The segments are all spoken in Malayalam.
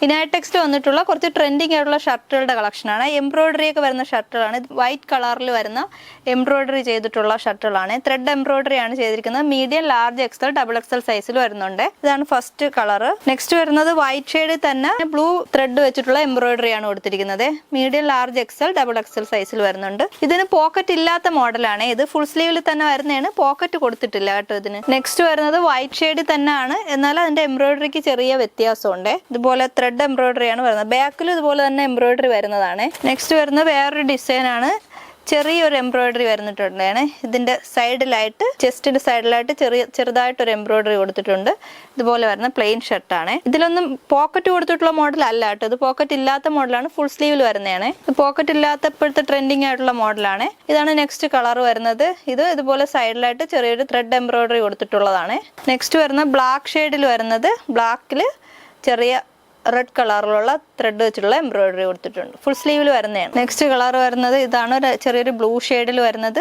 ഇനാടെക്സിൽ വന്നിട്ടുള്ള കുറച്ച് ട്രെൻഡിങ് ആയിട്ടുള്ള ഷർട്ടുകളുടെ കളക്ഷനാണ്. എംബ്രോയിഡറി ഒക്കെ വരുന്ന ഷർട്ടുകളാണ്. വൈറ്റ് കളറിൽ വരുന്ന എംബ്രോയിഡറി ചെയ്തിട്ടുള്ള ഷർട്ടുകളാണ്. ത്രെഡ് എംബ്രോയിഡറി ആണ് ചെയ്തിരിക്കുന്നത്. Medium, large, XL, double XL സൈസിൽ വരുന്നുണ്ട്. ഇതാണ് ഫസ്റ്റ് കളർ. നെക്സ്റ്റ് വരുന്നത് വൈറ്റ് ഷെയ്ഡിൽ തന്നെ ബ്ലൂ ത്രെഡ് വെച്ചിട്ടുള്ള എംബ്രോയിഡറി ആണ് കൊടുത്തിരിക്കുന്നത്. Medium, large, XL, double XL സൈസിൽ വരുന്നുണ്ട്. ഇതിന് പോക്കറ്റ് ഇല്ലാത്ത മോഡലാണ്. ഇത് ഫുൾ സ്ലീവിൽ തന്നെ വരുന്നതാണ്. പോക്കറ്റ് കൊടുത്തിട്ടില്ല കേട്ടോ ഇതിന്. നെക്സ്റ്റ് വരുന്നത് വൈറ്റ് ഷെയ്ഡിൽ തന്നെയാണ്, എന്നാൽ അതിന്റെ എംബ്രോയിഡറിക്ക് ചെറിയ വ്യത്യാസമുണ്ട്. ഇതുപോലെ ത്രെഡ് എംബ്രോയിഡറി ആണ് വരുന്നത്. ബാക്കിലും ഇതുപോലെ തന്നെ എംബ്രോയിഡറി വരുന്നതാണ്. നെക്സ്റ്റ് വരുന്നത് വേറൊരു ഡിസൈൻ ആണ്. ചെറിയൊരു എംബ്രോയിഡറി വരുന്നിട്ടുണ്ടാണ്. ഇതിന്റെ സൈഡിലായിട്ട്, ചെസ്റ്റിന്റെ സൈഡിലായിട്ട് ചെറുതായിട്ടൊരു എംബ്രോയിഡറി കൊടുത്തിട്ടുണ്ട്. ഇതുപോലെ വരുന്ന പ്ലെയിൻ ഷർട്ടാണ്. ഇതിലൊന്നും പോക്കറ്റ് കൊടുത്തിട്ടുള്ള മോഡൽ അല്ല കേട്ടോ. ഇത് പോക്കറ്റ് ഇല്ലാത്ത മോഡലാണ്. ഫുൾ സ്ലീവിൽ വരുന്നതാണ്. ഇത് പോക്കറ്റ് ഇല്ലാത്ത ഇപ്പോഴത്തെ ട്രെൻഡിങ് ആയിട്ടുള്ള മോഡലാണ്. ഇതാണ് നെക്സ്റ്റ് കളർ വരുന്നത്. ഇത് ഇതുപോലെ സൈഡിലായിട്ട് ചെറിയൊരു ത്രെഡ് എംബ്രോയിഡറി കൊടുത്തിട്ടുള്ളതാണ്. നെക്സ്റ്റ് വരുന്ന ബ്ലാക്ക് ഷെയ്ഡിൽ വരുന്നത്. ബ്ലാക്കിൽ ചെറിയ റെഡ് കളറിലുള്ള ത്രെഡ് വെച്ചിട്ടുള്ള എംബ്രോയിഡറി കൊടുത്തിട്ടുണ്ട്. ഫുൾ സ്ലീവിൽ വരുന്നതാണ്. നെക്സ്റ്റ് കളർ വരുന്നത് ഇതാണ്. ചെറിയൊരു ബ്ലൂ ഷെയ്ഡിൽ വരുന്നത്.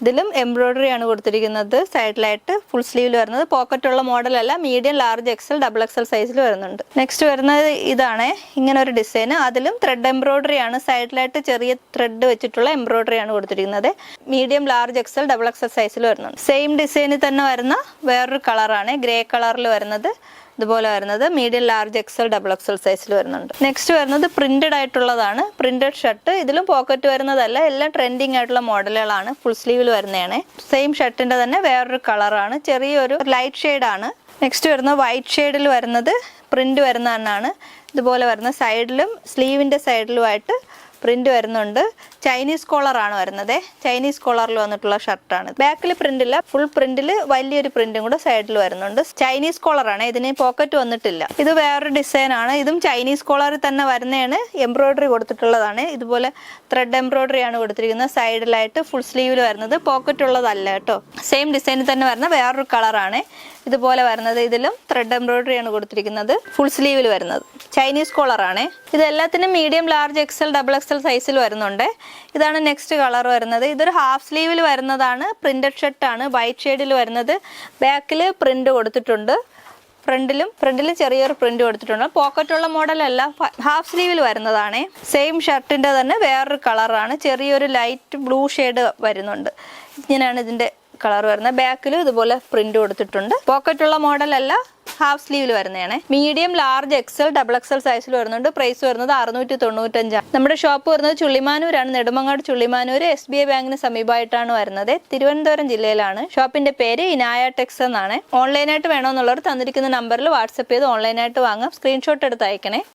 ഇതിലും എംബ്രോയിഡറി ആണ് കൊടുത്തിരിക്കുന്നത്. സൈഡിലായിട്ട് ഫുൾ സ്ലീവിൽ വരുന്നത്. പോക്കറ്റുള്ള മോഡലല്ല. Medium, large, XL, double XL സൈസിൽ വരുന്നുണ്ട്. നെക്സ്റ്റ് വരുന്നത് ഇതാണ്. ഇങ്ങനെ ഒരു ഡിസൈൻ. അതിലും ത്രെഡ് എംബ്രോയിഡറി ആണ്. സൈഡിലായിട്ട് ചെറിയ ത്രെഡ് വെച്ചിട്ടുള്ള എംബ്രോയിഡറി ആണ് കൊടുത്തിരിക്കുന്നത്. Medium, large, XL, double XL സൈസിൽ വരുന്നുണ്ട്. സെയിം ഡിസൈനിൽ തന്നെ വരുന്ന വേറൊരു കളറാണ്. ഗ്രേ കളറിൽ വരുന്നത്. ഇതുപോലെ വരുന്നത് medium, large, XL, double XL സൈസിൽ വരുന്നുണ്ട്. നെക്സ്റ്റ് വരുന്നത് പ്രിന്റഡ് ആയിട്ടുള്ളതാണ്. Printed shirt. ഇതിലും പോക്കറ്റ് വരുന്നതല്ല. എല്ലാം ട്രെൻഡിങ് ആയിട്ടുള്ള മോഡലുകളാണ്. ഫുൾ സ്ലീവിൽ വരുന്നതാണ്. സെയിം ഷർട്ടിന്റെ തന്നെ വേറൊരു കളറാണ്. ചെറിയൊരു ലൈറ്റ് ഷെയ്ഡാണ്. നെക്സ്റ്റ് വരുന്നത് വൈറ്റ് ഷെയ്ഡിൽ വരുന്നത്. പ്രിന്റ് വരുന്ന തന്നെയാണ്. ഇതുപോലെ വരുന്ന സൈഡിലും സ്ലീവിന്റെ സൈഡിലുമായിട്ട് പ്രിന്റ് വരുന്നുണ്ട്. ചൈനീസ് കോളർ ആണ് വരുന്നത്. ചൈനീസ് കോളറിൽ വന്നിട്ടുള്ള ഷർട്ടാണ്. ബാക്കിൽ പ്രിന്റ് ഇല്ല. ഫുൾ പ്രിന്റിൽ വലിയൊരു പ്രിന്റും കൂടെ സൈഡിൽ വരുന്നുണ്ട്. ചൈനീസ് കോളർ ആണ്. ഇതിന് പോക്കറ്റ് വന്നിട്ടില്ല. ഇത് വേറൊരു ഡിസൈൻ ആണ്. ഇതും ചൈനീസ് കോളറിൽ തന്നെ വരുന്നതാണ്. എംബ്രോയിഡറി കൊടുത്തിട്ടുള്ളതാണ്. ഇതുപോലെ ത്രെഡ് എംബ്രോയിഡറി ആണ് കൊടുത്തിരിക്കുന്നത്. സൈഡിലായിട്ട് ഫുൾ സ്ലീവിൽ വരുന്നത്. പോക്കറ്റ് ഉള്ളതല്ല കേട്ടോ. സെയിം ഡിസൈനിൽ തന്നെ വരുന്ന വേറൊരു കളറാണ്. ഇതുപോലെ വരുന്നത്. ഇതിലും ത്രെഡ് എംബ്രോയിഡറി ആണ് കൊടുത്തിരിക്കുന്നത്. ഫുൾ സ്ലീവിൽ വരുന്നത്. ചൈനീസ് കോളർ ആണ്. ഇത് എല്ലാത്തിനും medium, large, XL, double XL സൈസിൽ വരുന്നുണ്ട്. ഇതാണ് നെക്സ്റ്റ് കളർ വരുന്നത്. ഇതൊരു ഹാഫ് സ്ലീവിൽ വരുന്നതാണ്. പ്രിന്റഡ് ഷർട്ടാണ്. വൈറ്റ് ഷെയ്ഡിൽ വരുന്നത്. ബാക്കിൽ പ്രിന്റ് കൊടുത്തിട്ടുണ്ട്. ഫ്രണ്ടിലും ചെറിയൊരു പ്രിന്റ് കൊടുത്തിട്ടുണ്ട്. പോക്കറ്റുള്ള മോഡലല്ല. ഹാഫ് സ്ലീവിൽ വരുന്നതാണ്. സെയിം ഷർട്ടിന്റെ തന്നെ വേറൊരു കളറാണ്. ചെറിയൊരു ലൈറ്റ് ബ്ലൂ ഷെയ്ഡ് വരുന്നുണ്ട്. ഇങ്ങനെയാണ് ഇതിന്റെ കളർ വരുന്നത്. ബാക്കിലും ഇതുപോലെ പ്രിന്റ് കൊടുത്തിട്ടുണ്ട്. പോക്കറ്റുള്ള മോഡലല്ല. ഹാഫ് സ്ലീവിൽ വരുന്നതാണ്. Medium, large, XL, double XL സൈസിൽ വരുന്നുണ്ട്. പ്രൈസ് വരുന്നത് 695. നമ്മുടെ ഷോപ്പ് വരുന്നത് ചുള്ളിമാനൂരാണ്. നെടുമങ്ങാട് ചുള്ളിമാനൂർ SBI ബാങ്കിന് സമീപമായിട്ടാണ് വരുന്നത്. തിരുവനന്തപുരം ജില്ലയിലാണ്. ഷോപ്പിന്റെ പേര് ഇനായ ടെക്സ് എന്നാണ്. ഓൺലൈനായിട്ട് വേണമെന്നുള്ളവർ തന്നിരിക്കുന്ന നമ്പറിൽ വാട്സപ്പ് ചെയ്ത് ഓൺലൈനായിട്ട് വാങ്ങാം. സ്ക്രീൻഷോട്ട് എടുത്ത് അയക്കണേ.